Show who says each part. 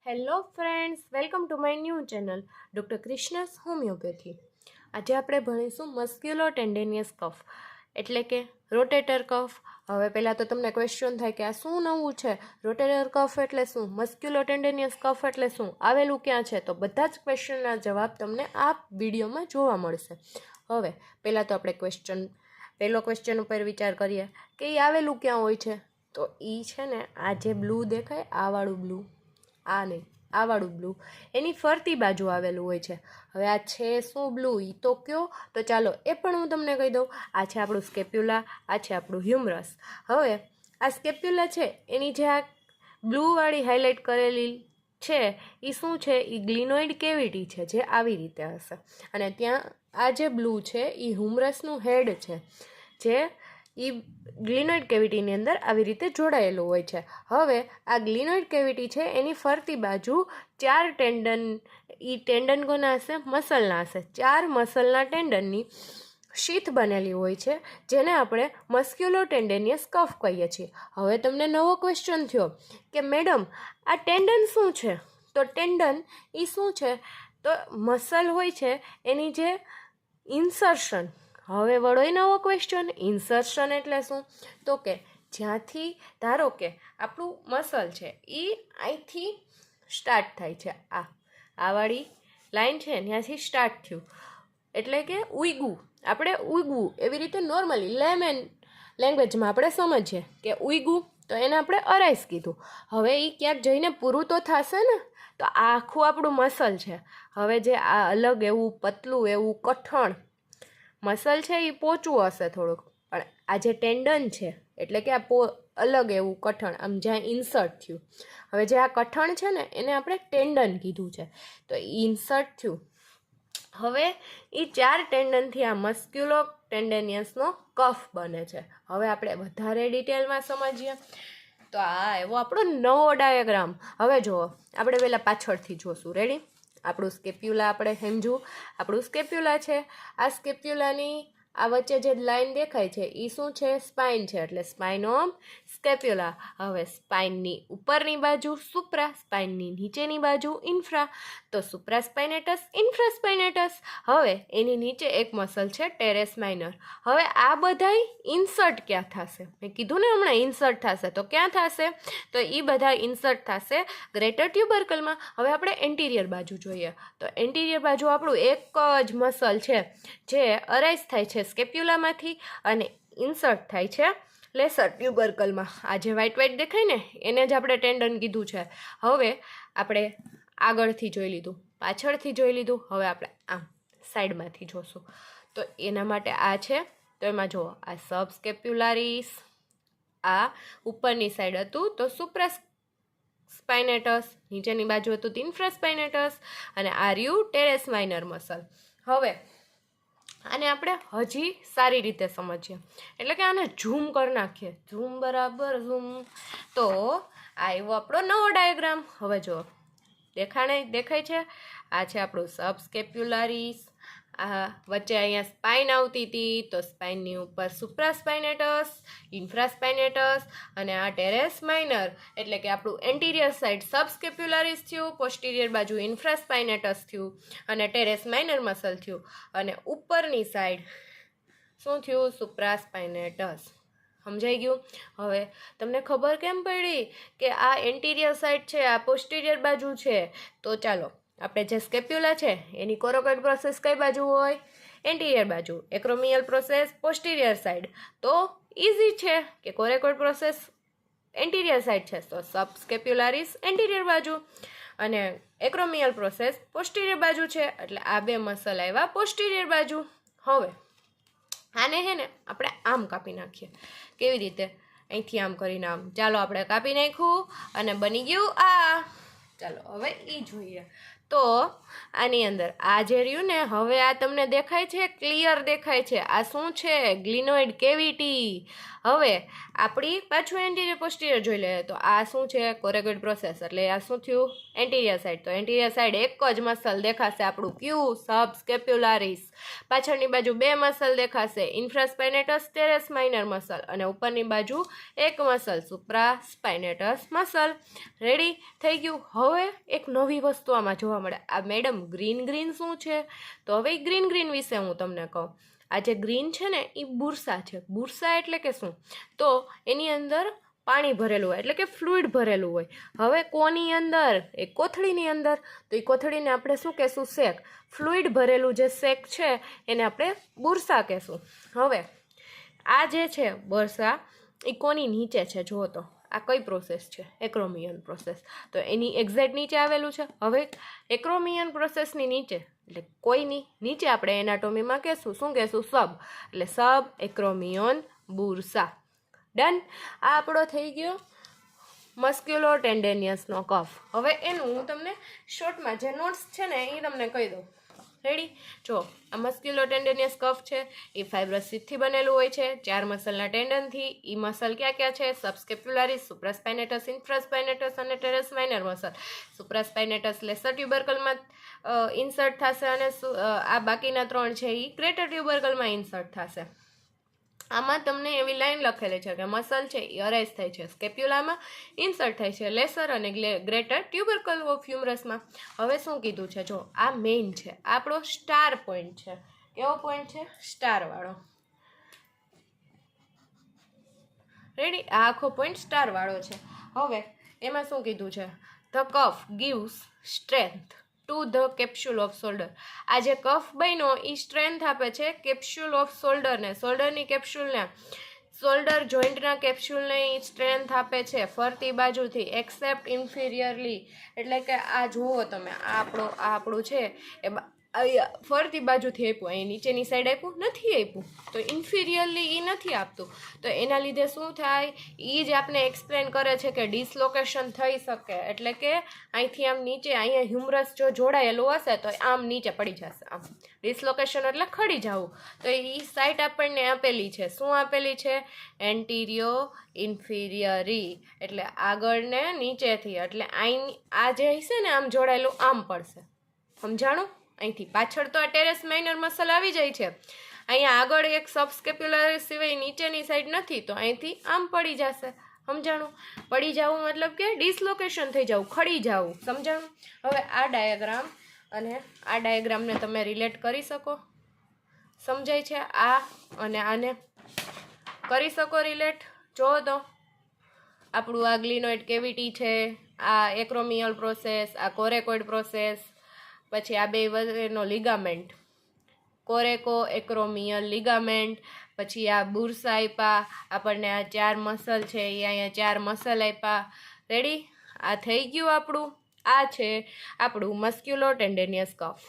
Speaker 1: Hello friends, welcome to my new channel doctor Krishna's homeopathy. આજે આપણે ભણીશું મસ્ક્યુલો ટેન્ડેનિયસ કફ એટલે કે રોટેટર કફ. હવે પહેલાં તો તમને ક્વેશ્ચન થાય કે આ શું નવું છે, રોટેટર કફ એટલે શું, મસ્ક્યુલો ટેન્ડેનિયસ કફ એટલે શું, આવેલું ક્યાં છે? તો બધા જ ક્વેશ્ચનના જવાબ તમને આ વિડીયોમાં જોવા મળશે. હવે પહેલાં તો આપણે પહેલો ક્વેશ્ચન ઉપર વિચાર કરીએ કે એ આવેલું ક્યાં હોય છે. તો એ છે ને આ જે બ્લુ દેખાય, આ વાળું બ્લુ, આ નહીં, આ વાળું બ્લુ, એની ફરતી બાજુ આવેલું હોય છે. હવે આ છે શું બ્લુ, એ તો કયો? તો ચાલો એ પણ હું તમને કહી દઉં. આ છે આપણું સ્કેપ્યુલા, આ છે આપણું હ્યુમરસ. હવે આ સ્કેપ્યુલા છે એની જે આ બ્લુવાળી હાઇલાઇટ કરેલી છે એ શું છે? એ ગ્લિનોઇડ કેવિટી છે, જે આવી રીતે હશે. અને ત્યાં આ જે બ્લુ છે એ હ્યુમરસનું હેડ છે, જે એ ગ્લિનોઇડ કેવિટીની અંદર આવી રીતે જોડાયેલું હોય છે. હવે આ ગ્લિનોઇડ કેવિટી છે એની ફરતી બાજુ 4 ટેન્ડન, એ ટેન્ડન કોના હશે? મસલના હશે. 4 મસલના ટેન્ડનની શીથ બનેલી હોય છે, જેને આપણે મસ્ક્યુલો ટેન્ડેનિયસ કફ કહીએ છીએ. હવે તમને નવો ક્વેશ્ચન થયો કે મેડમ આ ટેન્ડન શું છે? તો ટેન્ડન એ શું છે? તો મસલ હોય છે એની જે ઇન્સર્શન. હવે વળો નવો ક્વેશ્ચન, ઇન્સર્શન એટલે શું? તો કે જ્યાંથી ધારો કે આપણું મસલ છે એ અહીંથી સ્ટાર્ટ થાય છે, આ વાળી લાઈન છે ત્યાંથી સ્ટાર્ટ થયું એટલે કે ઉઈગું, આપણે ઉઈગું એવી રીતે નોર્મલી લેમેન લેંગ્વેજમાં આપણે સમજીએ કે ઉઈગું, તો એને આપણે અરાઈસ કીધું. હવે એ ક્યાંક જઈને પૂરું તો થશે ને. તો આ આખું આપણું મસલ છે. હવે જે આ અલગ એવું પતલું એવું કઠણ મસલ છે એ પોચું હશે થોડુંક, પણ આ જે ટેન્ડન છે એટલે કે આ અલગ એવું કઠણ આમ જ્યાં ઇન્સર્ટ થયું. હવે જે આ કઠણ છે ને એને આપણે ટેન્ડન કીધું છે, તો ઇન્સર્ટ થયું. હવે એ 4 ટેન્ડનથી આ મસ્ક્યુલો ટેન્ડેનિયસનો કફ બને છે. હવે આપણે વધારે ડિટેલમાં સમજીએ તો આ એવો આપણો નવો ડાયાગ્રામ. હવે જુઓ, આપણે પહેલાં પાછળથી જોશું. રેડી? આપણું સ્કેપ્યુલા આપણે સમજવું. આપણું સ્કેપ્યુલા છે. આ સ્કેપ્યુલાની આ વચ્ચે જે લાઈન દેખાય છે એ શું છે? સ્પાઇન છે, એટલે સ્પાઇન ઓફ સ્કેપ્યુલા. હવે સ્પાઇનની ઉપરની બાજુ સુપ્રા, સ્પાઇનની નીચેની બાજુ ઇન્ફ્રા. તો સુપ્રા સ્પાઇનેટસ, ઇન્ફ્રા સ્પાઇનેટસ. હવે એની નીચે એક મસલ છે ટેરેસ માઇનર. હવે આ બધાય ઇન્સર્ટ ક્યાં થશે? મેં કીધું ને હમણાં ઇન્સર્ટ થશે. તો ક્યાં થશે? તો એ બધા ઇન્સર્ટ થશે ગ્રેટર ટ્યુબરકલમાં. હવે આપણે એન્ટિરિયર બાજુ જોઈએ તો એન્ટિરિયર બાજુ આપણું એક જ મસલ છે જે અરાઇઝ થાય છે સ્કેપ્યુલામાંથી અને ઇન્સર્ટ થાય છે લેસર ટ્યુબરકલમાં. આ જે વ્હાઇટ દેખાય ને એને જ આપણે ટેન્ડન કીધું છે. હવે આપણે આગળથી જોઈ લીધું, પાછળથી જોઈ લીધું, હવે આપણે આમ સાઈડમાંથી જોશું. તો એના માટે આ છે, તો એમાં જુઓ, આ સબ સ્કેપ્યુલારિસ, આ ઉપરની સાઈડ હતું તો સુપ્રા સ્પાઇનેટસ, નીચેની બાજુ હતું તો ઇન્ફ્રા સ્પાઇનેટસ, અને આ રહ્યું ટેરેસ માઇનર મસલ. હવે આને આપણે હજી સારી રીતે સમજીએ એટલે કે આને ઝૂમ કરી નાખીએ. ઝૂમ, બરાબર ઝૂમ. તો આ એવો આપણો નવો ડાયાગ્રામ. હવે જુઓ, દેખાય છે? આ છે આપણું સબ સ્કેપ્યુલારિસ. આ વચ્ચે અહીંયા સ્પાઇન આવતી હતી તો સ્પાઇનની ઉપર સુપ્રા સ્પાઇનેટસ, ઇન્ફ્રા સ્પાઇનેટસ, અને આ ટેરેસ માઇનર એટલે કે આપણું એન્ટિરિયર સાઇડ સબ સ્કેપ્યુલારિસ થયું, પોસ્ટિરિયર બાજુ ઇન્ફ્રા સ્પાઇનેટસ થયું અને ટેરેસ માઇનર મસલ થયું, અને ઉપરની સાઈડ શું થયું? સુપ્રા સ્પાઇનેટસ. સમજાઈ ગયું? હવે તમને ખબર કેમ પડી કે આ એન્ટિરિયર સાઈડ છે, આ પોસ્ટિરિયર બાજુ છે? તો ચાલો, આપણે જે સ્કેપ્યુલા છે એની કોરોકોઇડ પ્રોસેસ કઈ બાજુ હોય? એન્ટિરિયર બાજુ. એક્રોમિયલ પ્રોસેસ પોસ્ટિરિયર સાઈડ. તો ઇઝી છે કે કોરોકોઇડ પ્રોસેસ એન્ટિરિયર સાઈડ છે તો સબ સ્કેપ્યુલારિસ એન્ટિરિયર બાજુ, અને એક્રોમિયલ પ્રોસેસ પોસ્ટિરિયર બાજુ છે, એટલે આ બે મસલ આવ્યા પોસ્ટિરિયર બાજુ. હવે આને હે ને આપણે આમ કાપી નાખીએ. કેવી રીતે? અહીંથી આમ કરીને આમ. ચાલો આપણે કાપી નાખ્યું અને બની ગયું આ. ચાલો હવે એ જોઈએ. તો આની અંદર આ જે રહ્યું ને, હવે આ તમને દેખાય છે, ક્લિયર દેખાય છે, આ શું છે? ગ્લિનોઇડ કેવિટી. હવે આપણી પાછું એન્ટીરિયર પોસ્ટિરિયર જોઈ લઈએ તો આ શું છે? કોરેકોઇડ પ્રોસેસ. એટલે આ શું થયું? એન્ટીરિયર સાઈડ. તો એન્ટીરિયર સાઈડ એક જ મસલ દેખાશે આપણું, ક્યુ? સબસ્કેપ્યુલારિસ. પાછળની બાજુ બે મસલ દેખાશે, ઇન્ફ્રાસ્પાઇનેટસ ટેરેસ માઇનર મસલ, અને ઉપરની બાજુ એક મસલ, સુપ્રાસ્પાઇનેટસ મસલ. રેડી થઈ ગયું. હવે એક નવી વસ્તુ આમાં જોવા મળે. આ મેડમ ગ્રીન શું છે? તો હવે ગ્રીન વિશે હું તમને કહું. આ જે ગ્રીન છે ને એ બુરસા છે. બુરસા એટલે કે શું? તો એની અંદર પાણી ભરેલું હોય, એટલે કે ફ્લુઇડ ભરેલું હોય. હવે કોની અંદર? એ કોથળીની અંદર. તો એ કોથળીને આપણે શું કહેશું? સેક. ફ્લુઇડ ભરેલું જે સેક છે એને આપણે બુરસા કહેશું. હવે આ જે છે બુરસા એ કોની નીચે છે? જુઓ તો આ કઈ પ્રોસેસ છે? એક્રોમિયન પ્રોસેસ. તો એની એક્ઝેક્ટ નીચે આવેલું છે. હવે એક્રોમિયન પ્રોસેસની નીચે, એટલે કોઈની નીચે આપણે એનાટોમીમાં કહેશું, શું કહેશું? સબ. એટલે સબ એક્રોમિયન બુરસા. ડન. આ આપણો થઈ ગયો મસ્ક્યુલો ટેન્ડેનિયસનો કફ. હવે એનું હું તમને શોર્ટમાં જે નોટ્સ છે ને એ તમને કહી દઉં. રેડી? જો આ મસ્ક્યુલો ટેન્ડેનિયસ કફ છે એ ફાઇબ્રસ શીથથી બનેલું હોય છે, 4 મસલના ટેન્ડનથી. એ મસલ ક્યાં છે? સબસ્કેપ્યુલારિસ, સુપ્રાસ્પાઇનેટસ, ઇન્ફ્રાસ્પાઇનેટસ અને teres minor muscle. Supraspinatus lesser ટ્યુબરકલમાં ઇન્સર્ટ થશે, અને આ બાકીના 3 છે એ ગ્રેટર ટ્યુબરકલમાં ઇન્સર્ટ થશે. આમાં તમને એવી લાઈન લખેલી છે કે મસલ છે એ અરાઇઝ થાય છે સ્કેપ્યુલામાં, ઇન્સર્ટ થાય છે લેસર અને ગ્રેટર ટ્યુબરકલ ઓફ હ્યુમરસમાં. હવે શું કીધું છે? જો આ મેઇન છે, આપણો સ્ટાર પોઈન્ટ છે. કેવો પોઈન્ટ છે? સ્ટારવાળો. રેડી? આ આખો પોઈન્ટ સ્ટારવાળો છે. હવે એમાં શું કીધું છે? The cuff gives strength to the capsule of shoulder. આ જે કફ બન્યો એ સ્ટ્રેન્થ આપે છે કેપ્સ્યુલ ઓફ શોલ્ડરને, શોલ્ડરની કેપ્સ્યુલને, શોલ્ડર જોઈન્ટના કેપ્સ્યુલને એ સ્ટ્રેન્થ આપે છે ફરતી બાજુથી, એક્સેપ્ટ ઇન્ફિરિયરલી. એટલે કે આ જુઓ તમે, આ આપણું છે એ ફરતી બાજુથી આપ્યું, અહીં નીચેની સાઈડ આપ્યું નથી આપ્યું, તો ઇન્ફિરિયરલી એ નથી આપતું. તો એના લીધે શું થાય? એ જ આપણે એક્સપ્લેન કરે છે કે ડિસલોકેશન થઈ શકે. એટલે કે અહીંથી આમ નીચે, અહીંયા હ્યુમરસ જો જોડાયેલું હશે તો આમ નીચે પડી જશે. આમ ડિસલોકેશન એટલે ખડી જવું. તો એ સાઈડ આપણને આપેલી છે. શું આપેલી છે? એન્ટીરિયો ઇન્ફિરિયરી. એટલે આગળ ને નીચેથી. એટલે અહીં આ જે હશે ને આમ જોડાયેલું આમ પડશે. સમજાણું? અહીંથી પાછળ તો આ ટેરેસ માઇનર મસલ આવી જાય છે, અહીંયા આગળ એક સબસ્કેપ્યુલર સિવાય નીચેની સાઈડ નથી, તો અહીંથી આમ પડી જશે. સમજાણું? પડી જવું મતલબ કે ડિસલોકેશન થઈ જવું, ખડી જવું. સમજાણું? હવે આ ડાયાગ્રામ અને આ ડાયાગ્રામને તમે રિલેટ કરી શકો? સમજાય છે? આ અને આને કરી શકો રિલેટ? જો તો આપણું આ ગ્લિનોઇડ કેવિટી છે, આ એક્રોમિયલ પ્રોસેસ, આ કોરેકોઇડ પ્રોસેસ, પછી આ બે વચ્ચેનો લિગામેન્ટ, કોરેકો એક્રોમિયલ લિગામેન્ટ, પછી આ બુરસા આપ્યા આપણને, આ 4 મસલ છે એ અહીંયા 4 મસલ આપ્યા. રેડી? આ થઈ ગયું આપણું. આ છે આપણું મસ્ક્યુલો ટેન્ડેનિયસ કફ.